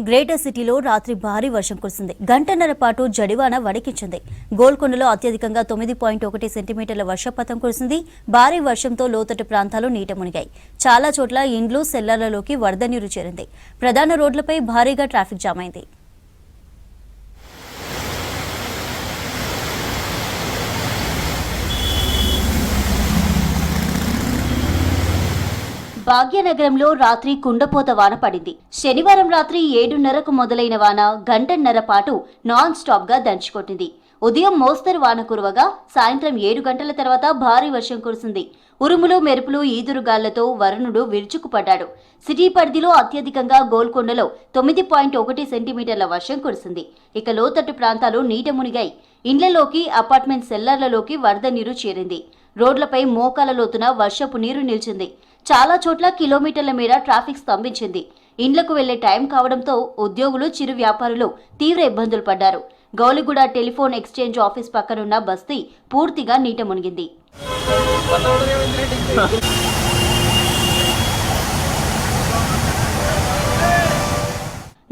Greater సిటీలో రాత్రి భారీ వర్షం కురిసింది. గంటన్నర పాటు జడివాన వణికించింది. గోల్కొండలో అత్యధికంగా 9.1 సెంటీమీటర్ల వర్షపాతం కురిసింది. భారీ వర్షంతో లోతట్టు ప్రాంతాలు నీట మునిగాయి. చాలా చోట్ల ఇండ్లు, సెల్లార్లలోకి వరద నీరు చేరింది. ప్రధాన రోడ్లపై భారీగా ట్రాఫిక్ జామ్ అయింది. భాగ్యనగరంలో రాత్రి కుండపోత వాన పడింది. శనివారం రాత్రి 7:30కు మొదలైన వాన గంటన్నర పాటు నాన్ స్టాప్ గా దంచుకొట్టింది. ఉదయం మోస్తరు వాన కురవగా సాయంత్రం 7 గంటల తర్వాత భారీ వర్షం కురిసింది. ఉరుములు, మెరుపులు, ఈదురుగాళ్లతో వరుణుడు విరుచుకుపడ్డాడు. సిటీ పరిధిలో అత్యధికంగా గోల్కొండలో 9.1 సెంటీమీటర్ల వర్షం కురిసింది. ఇక లోతట్టు ప్రాంతాలు నీట మునిగాయి. ఇండ్లలోకి, అపార్ట్మెంట్ సెల్లార్లలోకి వరద నీరు చేరింది. రోడ్లపై మోకాల లోతున వర్షపు నీరు నిలిచింది. చాలా చోట్ల కిలోమీటర్ల మేర ట్రాఫిక్ స్తంభించింది. ఇండ్లకు వెళ్లే టైం కావడంతో ఉద్యోగులు, చిరు వ్యాపారులు తీవ్ర ఇబ్బందులు పడ్డారు. గౌలిగూడ టెలిఫోన్ ఎక్స్చేంజ్ ఆఫీస్ పక్కనున్న బస్తీ పూర్తిగా నీట మునిగింది.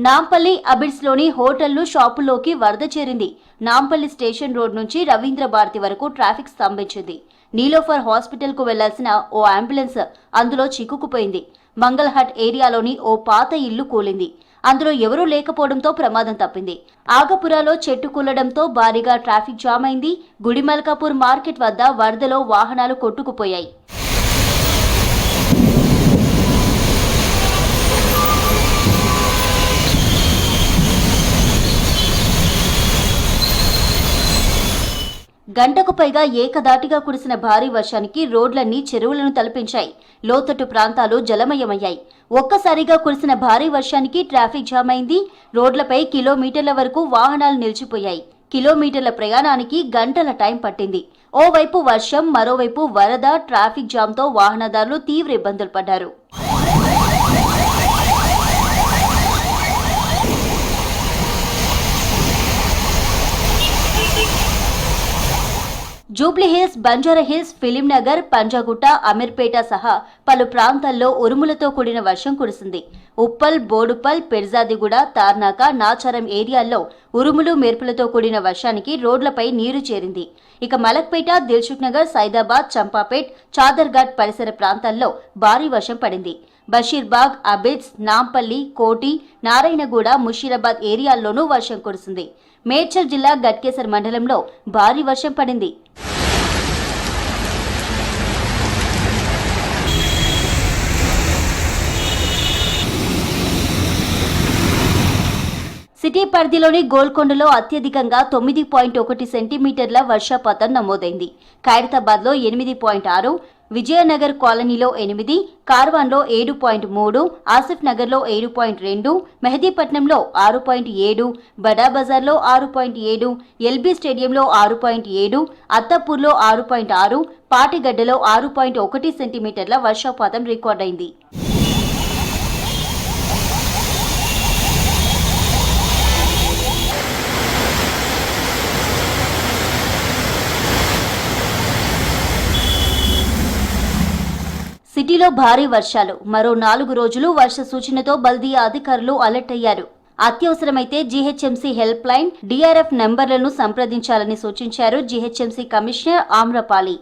నాంపల్లి అబిడ్స్లోని హోటళ్లు, షాపుల్లోకి వరద చేరింది. నాంపల్లి స్టేషన్ రోడ్ నుంచి రవీంద్ర భారతి వరకు ట్రాఫిక్ స్తంభించింది. నీలోఫర్ హాస్పిటల్ కు వెళ్లాల్సిన ఓ అంబులెన్స్ అందులో చిక్కుకుపోయింది. మంగళహట్ ఏరియాలోని ఓ పాత ఇల్లు కూలింది. అందులో ఎవరూ లేకపోవడంతో ప్రమాదం తప్పింది. ఆగపురాలో చెట్టు కూలడంతో భారీగా ట్రాఫిక్ జామ్ అయింది. గుడిమల్కాపూర్ మార్కెట్ వద్ద వరదలో వాహనాలు కొట్టుకుపోయాయి. గంటకు పైగా ఏకదాటిగా కురిసిన భారీ వర్షానికి రోడ్లన్నీ చెరువులను తలపించాయి. లోతట్టు ప్రాంతాలు జలమయమయ్యాయి. ఒక్కసారిగా కురిసిన భారీ వర్షానికి ట్రాఫిక్ జామ్ అయింది. రోడ్లపై కిలోమీటర్ల వరకు వాహనాలు నిలిచిపోయాయి. కిలోమీటర్ల ప్రయాణానికి గంటల టైం పట్టింది. ఓవైపు వర్షం, మరోవైపు వరద, ట్రాఫిక్ జామ్తో వాహనదారులు తీవ్ర ఇబ్బందులు పడ్డారు. జూబ్లీహిల్స్, బంజారాహిల్స్, ఫిలింనగర్, పంజాగుట్ట, అమీర్పేట సహా పలు ప్రాంతాల్లో ఉరుములతో కూడిన వర్షం కురిసింది. ఉప్పల్, బోడుపల్, పెర్జాదిగూడ, తార్నాక, నాచారం ఏరియాల్లో ఉరుములు, మెరుపులతో కూడిన వర్షానికి రోడ్లపై నీరు చేరింది. ఇక మలక్పేట, దిల్సుఖ్ నగర్, సైదాబాద్, చంపాపేట్, చాదర్ఘాట్ పరిసర ప్రాంతాల్లో భారీ వర్షం పడింది. బషీర్బాగ్, అబిడ్స్, నాంపల్లి, కోటి, నారాయణగూడ, ముషీరాబాద్ ఏరియాల్లోనూ వర్షం కురిసింది. మేడ్చల్ జిల్లా గట్కేసర్ మండలంలో భారీ వర్షం పడింది. సిటీ పరిధిలోని గోల్కొండలో అత్యధికంగా 9.1 సెంటీమీటర్ల వర్షపాతం నమోదైంది. ఖైరతాబాద్లో 8.6, విజయనగర్ కాలనీలో 8, కార్వాన్లో 7.3, ఆసిఫ్ నగర్లో 7.2, మెహదీపట్నంలో 6.7, బడాబజార్లో 6.7, ఎల్బీ స్టేడియంలో 6.7, అత్తాపూర్లో 6.6, పాటిగడ్డలో 6.1 సెంటీమీటర్ల వర్షపాతం రికార్డైంది. సిటీలో భారీ వర్షాలు. మరో 4 రోజులు వర్ష సూచనతో బల్దియా అధికారులు అలర్ట్ అయ్యారు. అత్యవసరమైతే జీహెచ్ఎంసీ హెల్ప్ లైన్, డిఆర్ఎఫ్ నంబర్లను సంప్రదించాలని సూచించారు జీహెచ్ఎంసీ కమిషనర్ ఆమ్రపాలి.